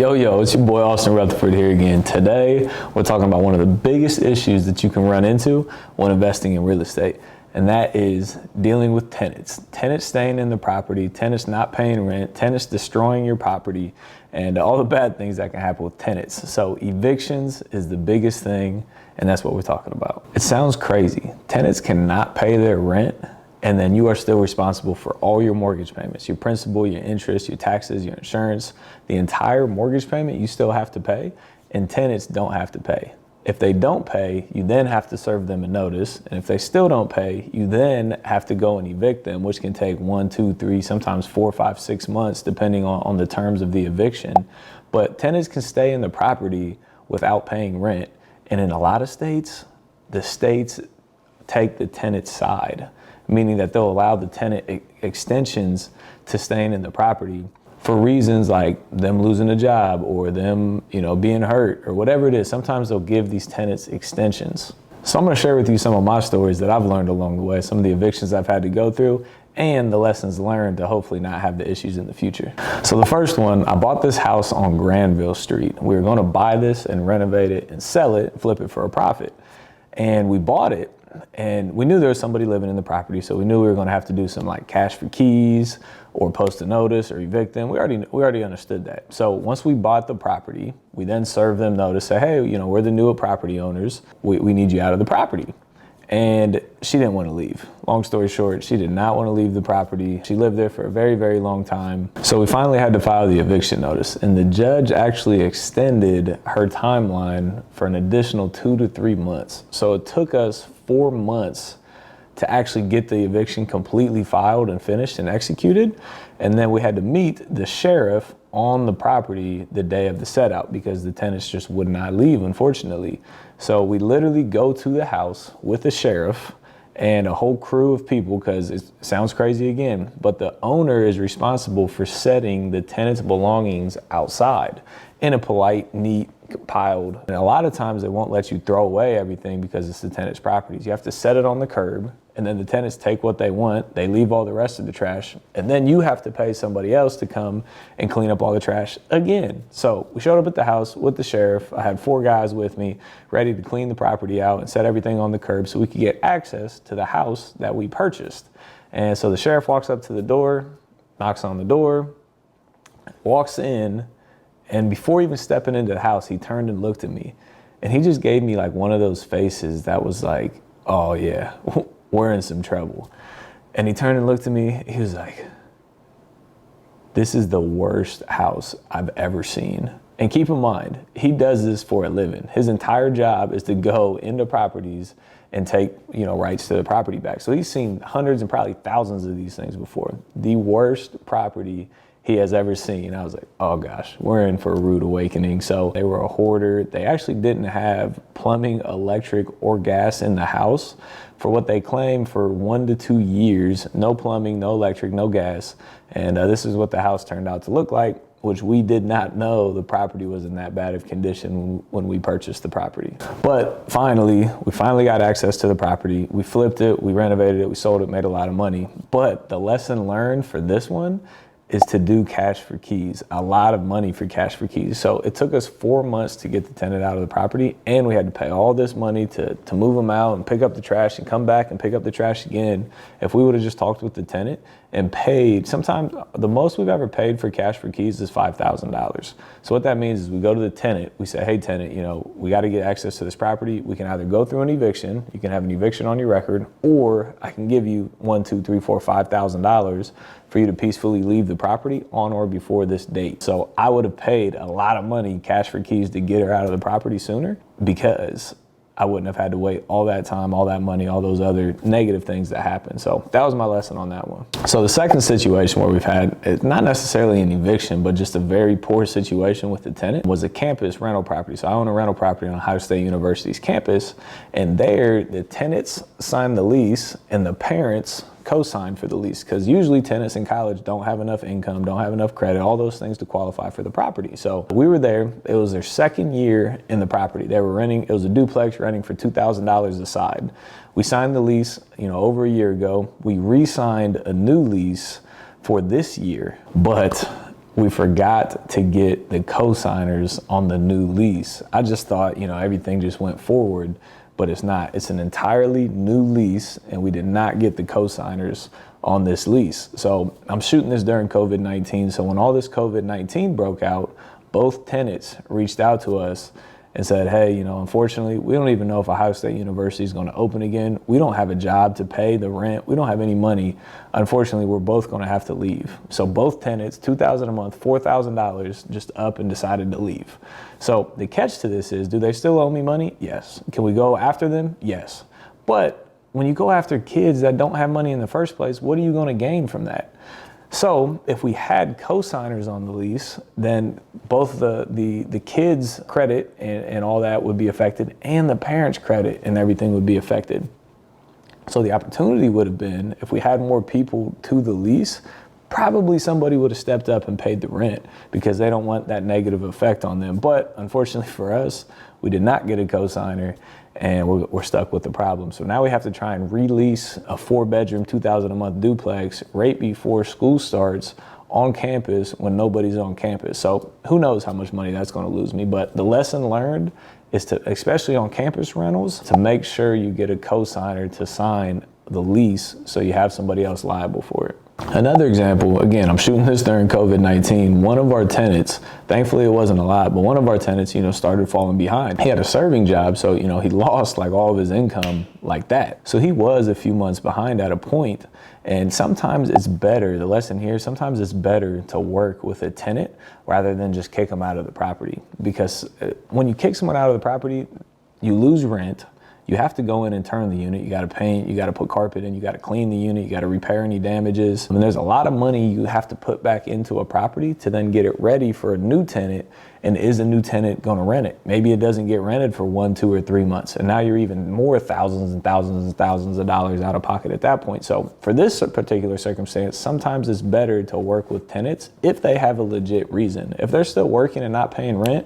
Yo, it's your boy Austin Rutherford here again. Today, we're talking about one of the biggest issues that you can run into when investing in real estate, and that is dealing with tenants. Tenants staying in the property, tenants not paying rent, tenants destroying your property, and all the bad things that can happen with tenants. So evictions is the biggest thing, and that's what we're talking about. It sounds crazy. Tenants cannot pay their rent, and then you are still responsible for all your mortgage payments, your principal, your interest, your taxes, your insurance, the entire mortgage payment you still have to pay, and tenants don't have to pay. If they don't pay, you then have to serve them a notice, and if they still don't pay, you then have to go and evict them, which can take 1, 2, 3, sometimes 4, 5, 6 months, depending on the terms of the eviction. But tenants can stay in the property without paying rent, and in a lot of states, the states take the tenant's side, meaning that they'll allow the tenant extensions to staying in the property for reasons like them losing a job or them, being hurt or whatever it is. Sometimes they'll give these tenants extensions. So I'm gonna share with you some of my stories that I've learned along the way, some of the evictions I've had to go through, and the lessons learned to hopefully not have the issues in the future. So the first one, I bought this house on Granville Street. We were gonna buy this and renovate it and sell it, flip it for a profit. And we bought it, and we knew there was somebody living in the property, so we knew we were going to have to do some like cash for keys or post a notice or evict them. We already understood that. So once we bought the property, we then served them notice, say, hey, we're the newer property owners. We need you out of the property. And she didn't want to leave. Long story short, she did not want to leave the property. She lived there for a very, very long time. So we finally had to file the eviction notice, and the judge actually extended her timeline for an additional 2 to 3 months. So it took us 4 months to actually get the eviction completely filed and finished and executed. And then we had to meet the sheriff on the property the day of the set out because the tenants just would not leave, unfortunately. So we literally go to the house with the sheriff and a whole crew of people, because it sounds crazy again, but the owner is responsible for setting the tenant's belongings outside in a polite, neat, piled. And a lot of times they won't let you throw away everything because it's the tenant's properties. You have to set it on the curb, and then the tenants take what they want, they leave all the rest of the trash, and then you have to pay somebody else to come and clean up all the trash again. So we showed up at the house with the sheriff. I had 4 guys with me ready to clean the property out and set everything on the curb so we could get access to the house that we purchased. And so the sheriff walks up to the door, knocks on the door, walks in, and before even stepping into the house, he turned and looked at me, and he just gave me like one of those faces that was like, oh yeah, we're in some trouble. And he turned and looked at me. He was like, this is the worst house I've ever seen. And keep in mind, he does this for a living. His entire job is to go into properties and take, rights to the property back. So he's seen hundreds and probably thousands of these things before. The worst property he has ever seen. I was like, oh gosh, we're in for a rude awakening. So they were a hoarder. They actually didn't have plumbing, electric, or gas in the house for what they claimed for 1 to 2 years. No plumbing, no electric, no gas. And this is what the house turned out to look like, which we did not know the property was in that bad of condition when we purchased the property. But we finally got access to the property. We flipped it, we renovated it, we sold it, made a lot of money. But the lesson learned for this one is to do cash for keys, a lot of money for cash for keys. So it took us 4 months to get the tenant out of the property, and we had to pay all this money to move them out and pick up the trash and come back and pick up the trash again. If we would have just talked with the tenant and paid, sometimes the most we've ever paid for cash for keys is $5,000. So what that means is we go to the tenant, we say, hey tenant, we got to get access to this property. We can either go through an eviction, you can have an eviction on your record, or I can give you $1, $2, $3, $4, $5,000 for you to peacefully leave the property on or before this date. So I would have paid a lot of money, cash for keys, to get her out of the property sooner, because I wouldn't have had to wait all that time, all that money, all those other negative things that happen. So that was my lesson on that one. So the second situation where we've had, it's not necessarily an eviction, but just a very poor situation with the tenant, was a campus rental property. So I own a rental property on Ohio State University's campus, and there the tenants signed the lease and the parents co-signed for the lease, because usually tenants in college don't have enough income, don't have enough credit, all those things to qualify for the property. So we were there. It was their second year in the property. They were renting, it was a duplex renting for $2,000 a side. We signed the lease, over a year ago. We re-signed a new lease for this year, but we forgot to get the co-signers on the new lease. I just thought, everything just went forward, but it's not. It's an entirely new lease, and we did not get the co-signers on this lease. So I'm shooting this during COVID-19. So when all this COVID-19 broke out, both tenants reached out to us and said, hey, unfortunately, we don't even know if Ohio State University is going to open again. We don't have a job to pay the rent. We don't have any money. Unfortunately, we're both going to have to leave. So both tenants, $2,000 a month, $4,000, just up and decided to leave. So the catch to this is, do they still owe me money? Yes. Can we go after them? Yes. But when you go after kids that don't have money in the first place, what are you going to gain from that? So if we had co-signers on the lease, then both the kids' credit and all that would be affected, and the parents' credit and everything would be affected. So the opportunity would have been, if we had more people to the lease, probably somebody would have stepped up and paid the rent because they don't want that negative effect on them. But unfortunately for us, we did not get a co-signer, and we're stuck with the problem. So now we have to try and release a 4-bedroom, $2,000 a month duplex right before school starts on campus when nobody's on campus. So who knows how much money that's going to lose me. But the lesson learned is to, especially on campus rentals, to make sure you get a co-signer to sign the lease so you have somebody else liable for it. Another example, again, I'm shooting this during COVID-19. One of our tenants, thankfully it wasn't a lot, but one of our tenants, started falling behind. He had a serving job, so, he lost like all of his income like that. So he was a few months behind at a point. And sometimes it's better, the lesson here, sometimes it's better to work with a tenant rather than just kick them out of the property. Because when you kick someone out of the property, you lose rent. You have to go in and turn the unit. You got to paint, you got to put carpet in, you got to clean the unit, you got to repair any damages. I mean, there's a lot of money you have to put back into a property to then get it ready for a new tenant. And is a new tenant going to rent it? Maybe it doesn't get rented for 1, 2, or 3 months. And now you're even more thousands and thousands and thousands of dollars out of pocket at that point. So for this particular circumstance, sometimes it's better to work with tenants if they have a legit reason. If they're still working and not paying rent,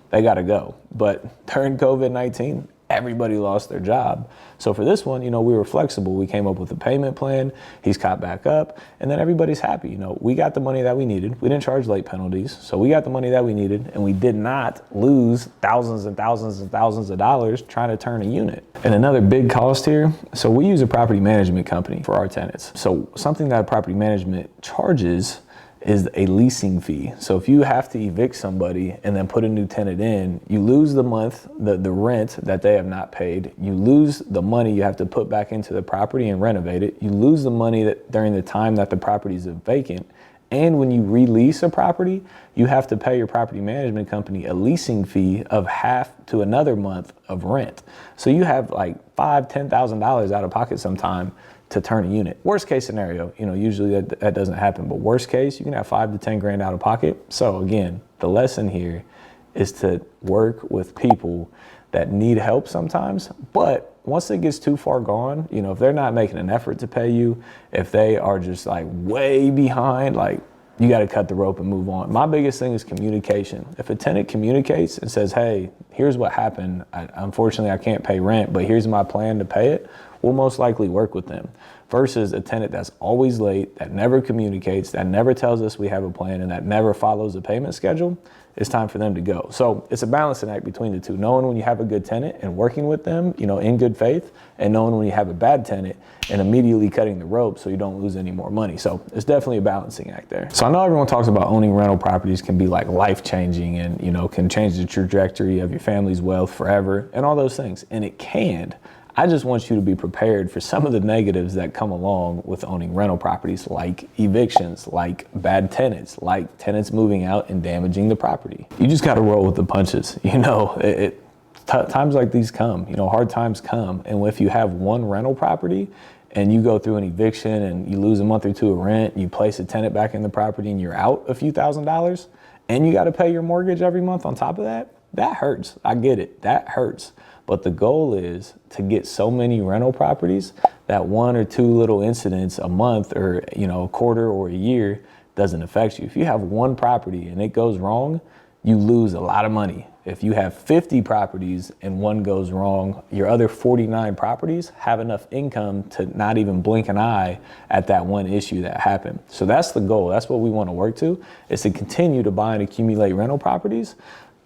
they got to go. But during COVID-19, everybody lost their job. So for this one, we were flexible. We came up with a payment plan. He's caught back up, and then everybody's happy. We got the money that we needed. We didn't charge late penalties. So we got the money that we needed, and we did not lose thousands and thousands and thousands of dollars trying to turn a unit. And another big cost here. So we use a property management company for our tenants. So something that property management charges is a leasing fee. So if you have to evict somebody and then put a new tenant in, you lose the month, the rent that they have not paid. You lose the money you have to put back into the property and renovate it. You lose the money that during the time that the property is vacant. And when you release a property, you have to pay your property management company a leasing fee of half to another month of rent. So you have like $5,000, $10,000 out of pocket sometime to turn a unit. Worst case scenario, usually that doesn't happen, but worst case, you can have 5 to 10 grand out of pocket. So again, the lesson here is to work with people that need help sometimes, but once it gets too far gone, if they're not making an effort to pay you, if they are just like way behind, like you got to cut the rope and move on. My biggest thing is communication. If a tenant communicates and says, hey, here's what happened. Unfortunately, I can't pay rent, but here's my plan to pay it, we'll most likely work with them. Versus a tenant that's always late, that never communicates, that never tells us we have a plan, and that never follows the payment schedule, it's time for them to go. So it's a balancing act between the two. Knowing when you have a good tenant and working with them, in good faith, and knowing when you have a bad tenant and immediately cutting the rope so you don't lose any more money. So it's definitely a balancing act there. So I know everyone talks about owning rental properties can be like life-changing and, can change the trajectory of your family's wealth forever and all those things. And it can. I just want you to be prepared for some of the negatives that come along with owning rental properties, like evictions, like bad tenants, like tenants moving out and damaging the property. You just got to roll with the punches. Times like these come, hard times come. And if you have one rental property and you go through an eviction and you lose a month or two of rent, and you place a tenant back in the property and you're out a few $1,000s and you got to pay your mortgage every month on top of that, that hurts. I get it. That hurts. But the goal is to get so many rental properties that 1 or 2 little incidents a month or, a quarter or a year doesn't affect you. If you have one property and it goes wrong, you lose a lot of money. If you have 50 properties and one goes wrong, your other 49 properties have enough income to not even blink an eye at that one issue that happened. So that's the goal. That's what we want to work to, is to continue to buy and accumulate rental properties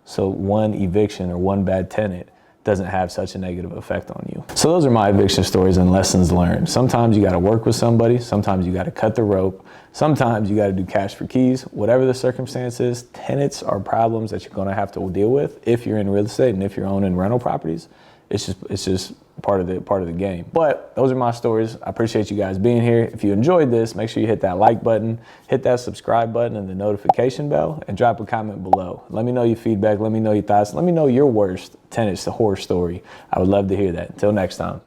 so one eviction or one bad tenant doesn't have such a negative effect on you. So those are my eviction stories and lessons learned. Sometimes you got to work with somebody. Sometimes you got to cut the rope. Sometimes you got to do cash for keys. Whatever the circumstances, tenants are problems that you're going to have to deal with if you're in real estate and if you're owning rental properties. It's just part of the game. But those are my stories. I appreciate you guys being here. If you enjoyed this, make sure you hit that like button, hit that subscribe button and the notification bell, and drop a comment below. Let me know your feedback. Let me know your thoughts. Let me know your worst tenants, the horror story. I would love to hear that. Until next time.